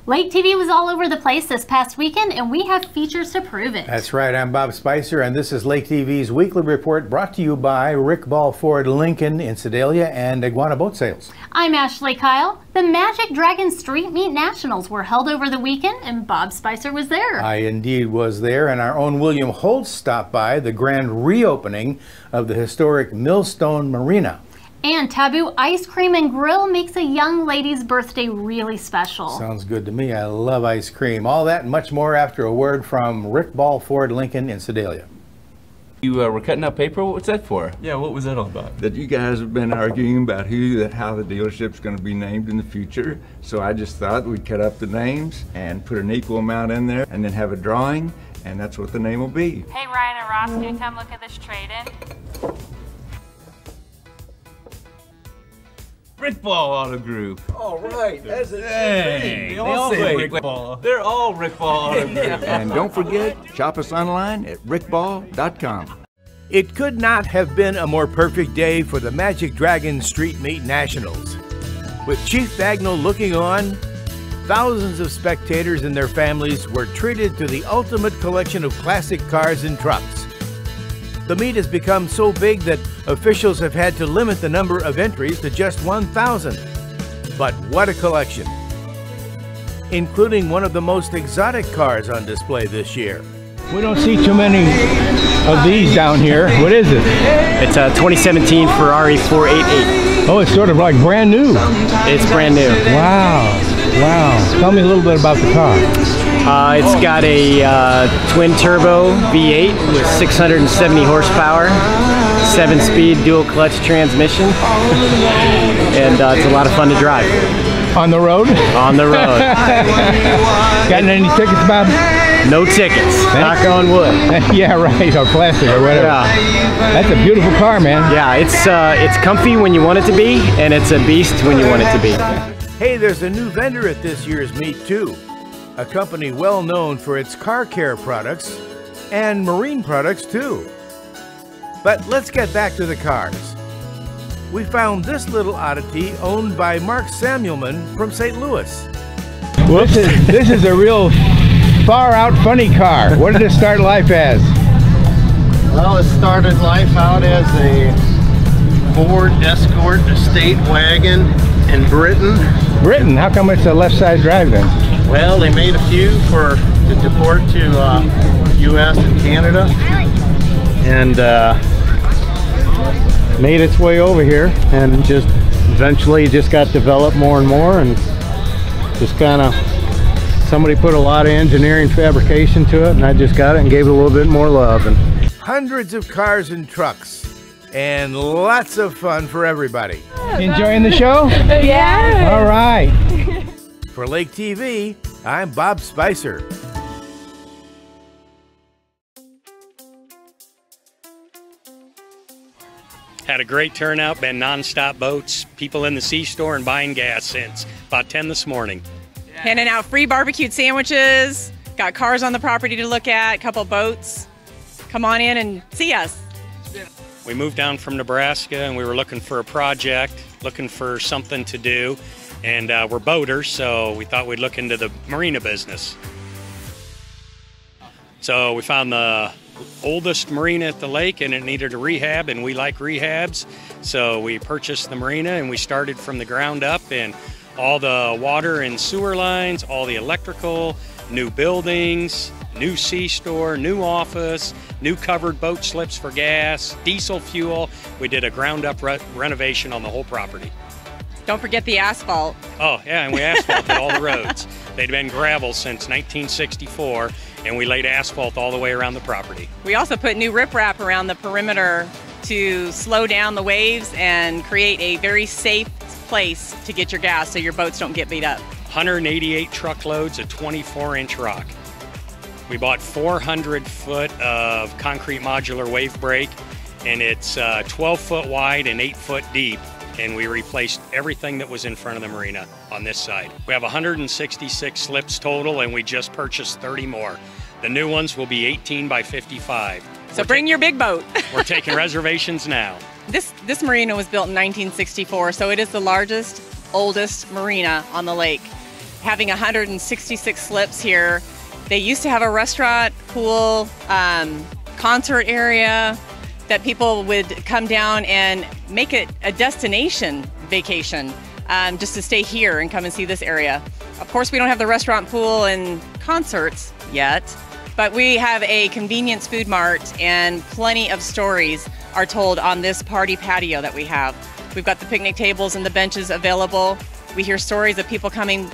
Lake TV was all over the place this past weekend, and we have features to prove it. That's right. I'm Bob Spicer, and this is Lake TV's weekly report brought to you by Rick Ball Ford Lincoln in Sedalia and Iguana Boat Sales. I'm Ashley Kyle. The Magic Dragon Street Meet Nationals were held over the weekend, and Bob Spicer was there. I indeed was there, and our own William Holtz stopped by the grand reopening of the historic Millstone Marina. And Taboo Ice Cream and Grill makes a young lady's birthday really special. Sounds good to me. I love ice cream. All that and much more after a word from Rick Ball Ford Lincoln in Sedalia. You were cutting up paper? What's that for? Yeah, what was that all about? That you guys have been arguing about how the dealership's going to be named in the future. So I just thought we'd cut up the names and put an equal amount in there and then have a drawing, and that's what the name will be. Hey Ryan and Ross, can you come look at this trade-in? Rick Ball Auto Group. All right, that's a Hey, they all say Rick Ball. They're all Rick Ball Auto Group. And don't forget, shop us online at rickball.com. It could not have been a more perfect day for the Magic Dragon Street Meet Nationals. With Chief Bagnall looking on, thousands of spectators and their families were treated to the ultimate collection of classic cars and trucks. The meet has become so big that officials have had to limit the number of entries to just 1,000. But what a collection! Including one of the most exotic cars on display this year. We don't see too many of these down here. What is it? It's a 2017 Ferrari 488. Oh, it's sort of like brand new. It's brand new. Wow, wow. Tell me a little bit about the car. It's got a twin turbo V8 with 670 horsepower, 7-speed dual clutch transmission, and it's a lot of fun to drive. On the road? On the road. Gotten any tickets, Bob? No tickets. Knock on wood. Yeah, right, or plastic or whatever. Yeah. That's a beautiful car, man. Yeah, it's comfy when you want it to be, and it's a beast when you want it to be. Hey, there's a new vendor at this year's meet, too. A company well known for its car care products and marine products, too. But let's get back to the cars. We found this little oddity owned by Mark Samuelman from St. Louis. Whoops. This is a real far out funny car. What did it start life as? Well, it started life out as a Ford Escort estate wagon in Britain. Britain? How come it's a left side drive then? Well, they made a few to deport to U.S. and Canada, and made its way over here, and just eventually just got developed more and more, and just kind of somebody put a lot of engineering fabrication to it, and I just got it and gave it a little bit more love. And hundreds of cars and trucks, and lots of fun for everybody. Enjoying the show? Yeah. All right. For Lake TV, I'm Bob Spicer. Had a great turnout, been non-stop boats, people in the C-store and buying gas since about 10 this morning. Handing out free barbecued sandwiches, got cars on the property to look at, a couple boats. Come on in and see us. We moved down from Nebraska and we were looking for a project, looking for something to do. And we're boaters, so we thought we'd look into the marina business. So we found the oldest marina at the lake and it needed a rehab, and we like rehabs. So we purchased the marina and we started from the ground up, and all the water and sewer lines, all the electrical, new buildings, new C-store, new office, new covered boat slips for gas, diesel fuel. We did a ground up renovation on the whole property. Don't forget the asphalt. Oh, yeah, and we asphalted all the roads. They'd been gravel since 1964, and we laid asphalt all the way around the property. We also put new riprap around the perimeter to slow down the waves and create a very safe place to get your gas so your boats don't get beat up. 188 truckloads of 24-inch rock. We bought 400 foot of concrete modular wave break, and it's 12 foot wide and 8 foot deep. And we replaced everything that was in front of the marina on this side. We have 166 slips total, and we just purchased 30 more. The new ones will be 18 by 55. So bring your big boat. We're taking reservations now. This marina was built in 1964, so it is the largest, oldest marina on the lake. having 166 slips here. They used to have a restaurant, pool, concert area that people would come down and make it a destination vacation just to stay here and come and see this area. Of course, we don't have the restaurant, pool, and concerts yet, but we have a convenience food mart, and plenty of stories are told on this party patio that we have. We've got the picnic tables and the benches available. We hear stories of people coming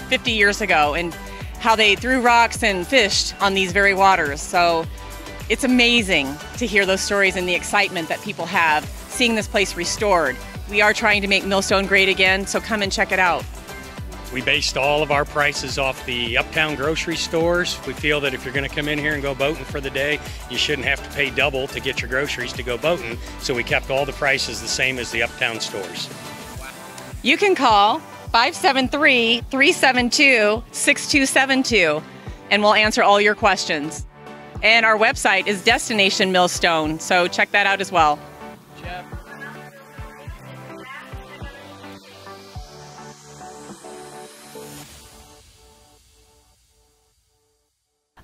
50 years ago and how they threw rocks and fished on these very waters. So it's amazing to hear those stories and the excitement that people have seeing this place restored. We are trying to make Millstone great again, so come and check it out. We based all of our prices off the uptown grocery stores. We feel that if you're going to come in here and go boating for the day, you shouldn't have to pay double to get your groceries to go boating. So we kept all the prices the same as the uptown stores. You can call 573-372-6272 and we'll answer all your questions. And our website is Destination Millstone, so check that out as well.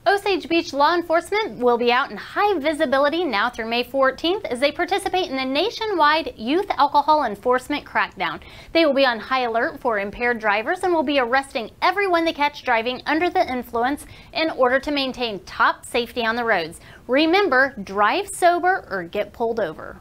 Osage Beach law enforcement will be out in high visibility now through May 14th as they participate in the nationwide youth alcohol enforcement crackdown. They will be on high alert for impaired drivers and will be arresting everyone they catch driving under the influence in order to maintain top safety on the roads. Remember, drive sober or get pulled over.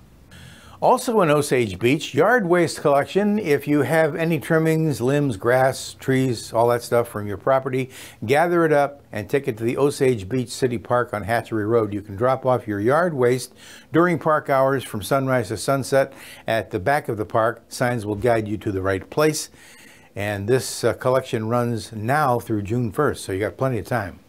Also in Osage Beach, yard waste collection. If you have any trimmings, limbs, grass, trees, all that stuff from your property, gather it up and take it to the Osage Beach City Park on Hatchery Road. You can drop off your yard waste during park hours from sunrise to sunset at the back of the park. Signs will guide you to the right place. And this collection runs now through June 1st, so you got plenty of time.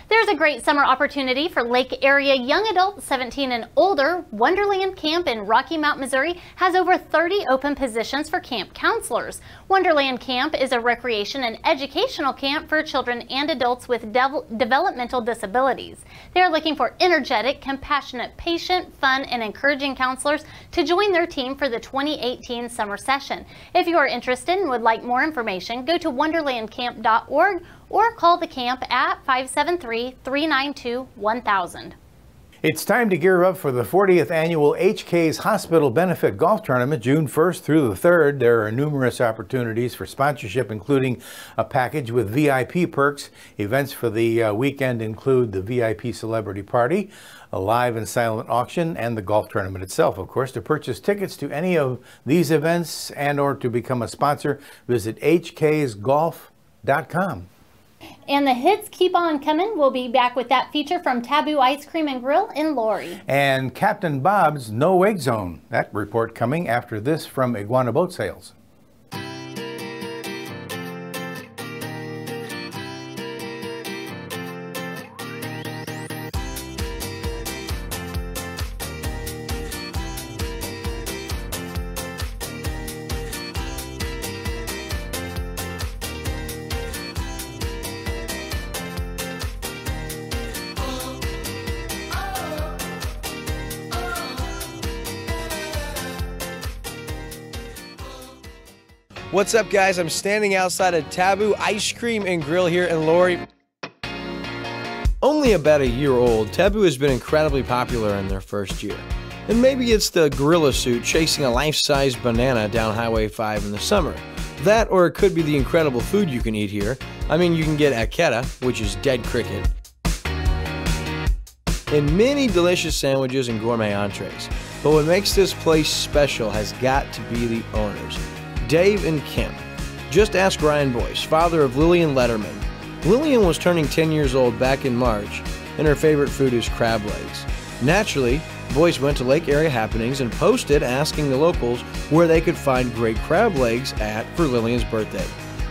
There's a great summer opportunity for Lake Area young adults 17 and older. Wonderland Camp in Rocky Mount, Missouri has over 30 open positions for camp counselors. Wonderland Camp is a recreation and educational camp for children and adults with developmental disabilities. They are looking for energetic, compassionate, patient, fun, and encouraging counselors to join their team for the 2018 summer session. If you are interested and would like more information, go to wonderlandcamp.org or call the camp at 573-392-1000. It's time to gear up for the 40th annual HK's Hospital Benefit Golf Tournament, June 1st through the 3rd. There are numerous opportunities for sponsorship, including a package with VIP perks. Events for the weekend include the VIP Celebrity Party, a live and silent auction, and the golf tournament itself. Of course, to purchase tickets to any of these events and or to become a sponsor, visit hksgolf.com. And the hits keep on coming. We'll be back with that feature from Taboo Ice Cream and Grill in Laurie. And Captain Bob's No Wake Zone. That report coming after this from Iguana Boat Sales. What's up, guys? I'm standing outside of Taboo Ice Cream and Grill here in Laurie. Only about a year old, Taboo has been incredibly popular in their first year. And maybe it's the gorilla suit chasing a life-size banana down Highway 5 in the summer. That, or it could be the incredible food you can eat here. I mean, you can get aketa, which is dead cricket, and many delicious sandwiches and gourmet entrees. But what makes this place special has got to be the owners, Dave and Kim. Just ask Ryan Boyce, father of Lillian Letterman. Lillian was turning 10 years old back in March, and her favorite food is crab legs. Naturally, Boyce went to Lake Area Happenings and posted asking the locals where they could find great crab legs for Lillian's birthday.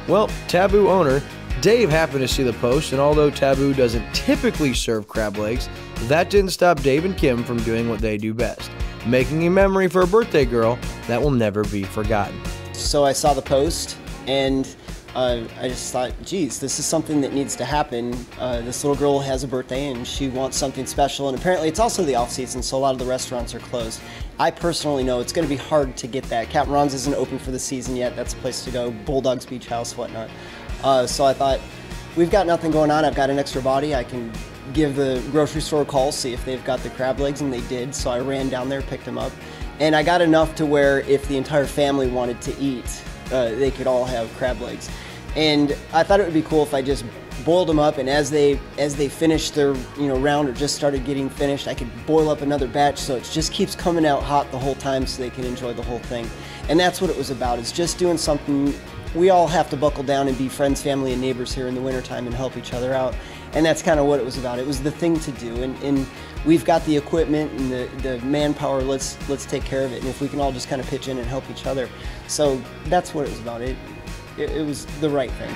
Well, Taboo owner Dave happened to see the post, and although Taboo doesn't typically serve crab legs, that didn't stop Dave and Kim from doing what they do best, making a memory for a birthday girl that will never be forgotten. So I saw the post and I just thought, geez, this is something that needs to happen. This little girl has a birthday and she wants something special, and apparently it's also the off season, so a lot of the restaurants are closed. I personally know it's going to be hard to get that. Captain Ron's isn't open for the season yet. That's a place to go. Bulldogs Beach House, whatnot. So I thought, we've got nothing going on. I've got an extra body. I can give the grocery store a call, see if they've got the crab legs, and they did. So I ran down there, picked them up, and I got enough to where if the entire family wanted to eat, they could all have crab legs. And I thought it would be cool if I just boiled them up, and as they finished their round or just started getting finished, I could boil up another batch so it just keeps coming out hot the whole time so they can enjoy the whole thing. And that's what it was about. It's just doing something. We all have to buckle down and be friends, family, and neighbors here in the wintertime and help each other out. And that's kind of what it was about. It was the thing to do. And we've got the equipment and the manpower. Let's take care of it. And if we can all just kind of pitch in and help each other. So that's what it was about. It was the right thing.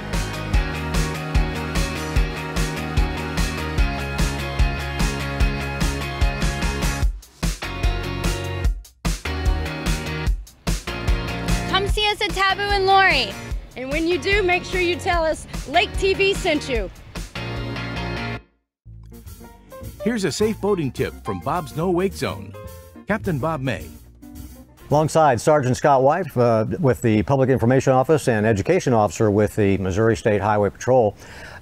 Come see us at Taboo and Lori. And when you do, make sure you tell us Lake TV sent you. Here's a safe boating tip from Bob's No Wake Zone. Captain Bob May. Alongside Sergeant Scott White with the Public Information Office and Education Officer with the Missouri State Highway Patrol.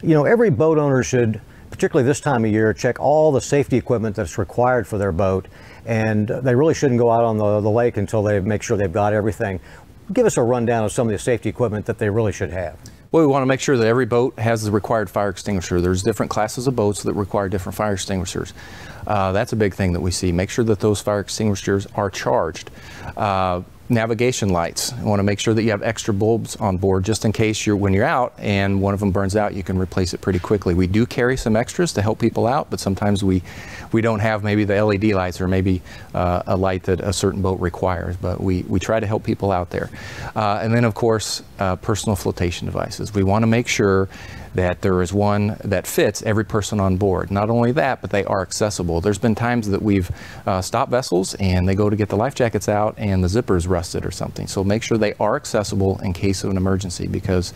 Every boat owner should, particularly this time of year, check all the safety equipment that's required for their boat. And they really shouldn't go out on the lake until they make sure they've got everything. Give us a rundown of some of the safety equipment that they really should have. Well, we want to make sure that every boat has the required fire extinguisher. There's different classes of boats that require different fire extinguishers. That's a big thing that we see. Make sure that those fire extinguishers are charged. Navigation lights. You want to make sure that you have extra bulbs on board just in case when you're out and one of them burns out, you can replace it pretty quickly. We do carry some extras to help people out, but sometimes we don't have maybe the LED lights or maybe a light that a certain boat requires, but we try to help people out there. And then of course, personal flotation devices. We want to make sure that there is one that fits every person on board. Not only that, but they are accessible. There's been times that we've stopped vessels and they go to get the life jackets out and the zipper is rusted or something. So make sure they are accessible in case of an emergency, because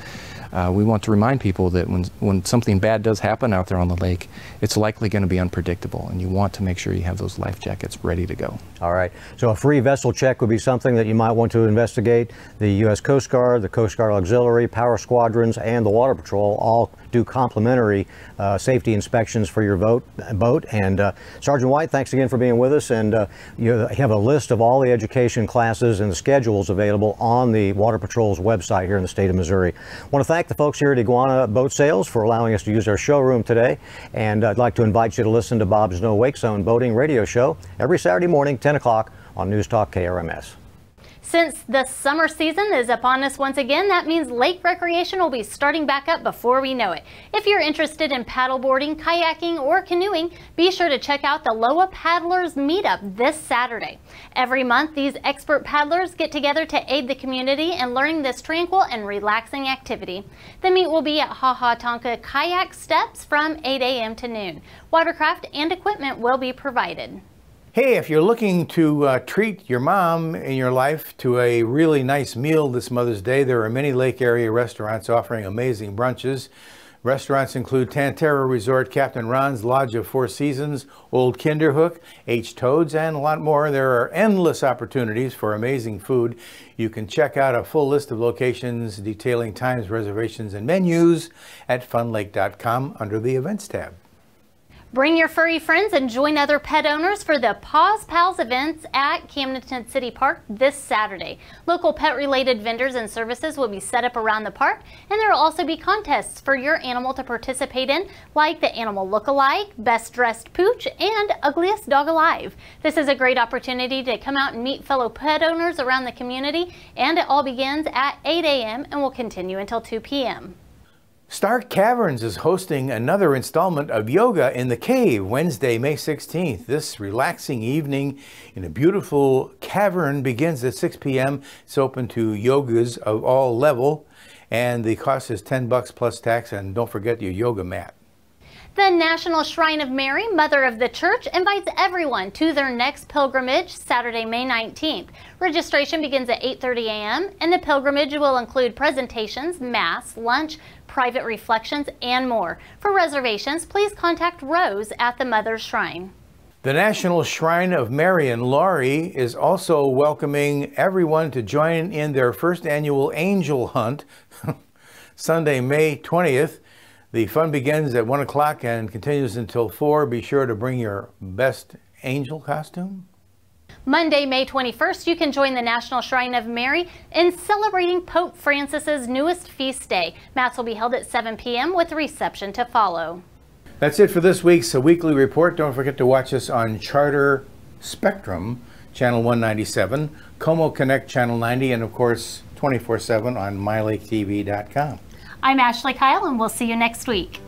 we want to remind people that when something bad does happen out there on the lake, it's likely going to be unpredictable, and you want to make sure you have those life jackets ready to go. All right, so a free vessel check would be something that you might want to investigate. The U.S. Coast Guard, the Coast Guard Auxiliary, Power Squadrons, and the Water Patrol all do complimentary safety inspections for your boat. And Sergeant White, thanks again for being with us. And you have a list of all the education classes and the schedules available on the Water Patrol's website here in the state of Missouri. I want to thank the folks here at Iguana Boat Sales for allowing us to use their showroom today. And I'd like to invite you to listen to Bob's No Wake Zone Boating Radio Show every Saturday morning, 10 o'clock on News Talk KRMS. Since the summer season is upon us once again, that means lake recreation will be starting back up before we know it. If you're interested in paddleboarding, kayaking, or canoeing, be sure to check out the LOA Paddlers Meetup this Saturday. Every month, these expert paddlers get together to aid the community in learning this tranquil and relaxing activity. The meet will be at Ha Ha Tonka Kayak Steps from 8 a.m. to noon. Watercraft and equipment will be provided. Hey, if you're looking to treat your mom in your life to a really nice meal this Mother's Day, there are many lake area restaurants offering amazing brunches. Restaurants include Tantera Resort, Captain Ron's Lodge of Four Seasons, Old Kinderhook, H. Toads, and a lot more. There are endless opportunities for amazing food. You can check out a full list of locations detailing times, reservations, and menus at funlake.com under the Events tab. Bring your furry friends and join other pet owners for the Paws Pals events at Camden City Park this Saturday. Local pet-related vendors and services will be set up around the park, and there will also be contests for your animal to participate in, like the Animal Look-alike, Best Dressed Pooch, and Ugliest Dog Alive. This is a great opportunity to come out and meet fellow pet owners around the community, and it all begins at 8 a.m. and will continue until 2 p.m. Stark Caverns is hosting another installment of Yoga in the Cave Wednesday, May 16th. This relaxing evening in a beautiful cavern begins at 6 p.m. It's open to yogas of all level, and the cost is $10 plus tax, and don't forget your yoga mat. The National Shrine of Mary, Mother of the Church, invites everyone to their next pilgrimage Saturday, May 19th. Registration begins at 8:30 a.m. and the pilgrimage will include presentations, mass, lunch, private reflections, and more. For reservations, please contact Rose at the Mother's Shrine. The National Shrine of Mary in Laurie is also welcoming everyone to join in their first annual angel hunt. Sunday, May 20th. The fun begins at 1 o'clock and continues until 4. Be sure to bring your best angel costume. Monday, May 21st, you can join the National Shrine of Mary in celebrating Pope Francis's newest feast day. Mass will be held at 7 p.m. with reception to follow. That's it for this week's weekly report. Don't forget to watch us on Charter Spectrum, Channel 197, Como Connect, Channel 90, and of course 24/7 on MyLakeTV.com. I'm Ashley Kyle, and we'll see you next week.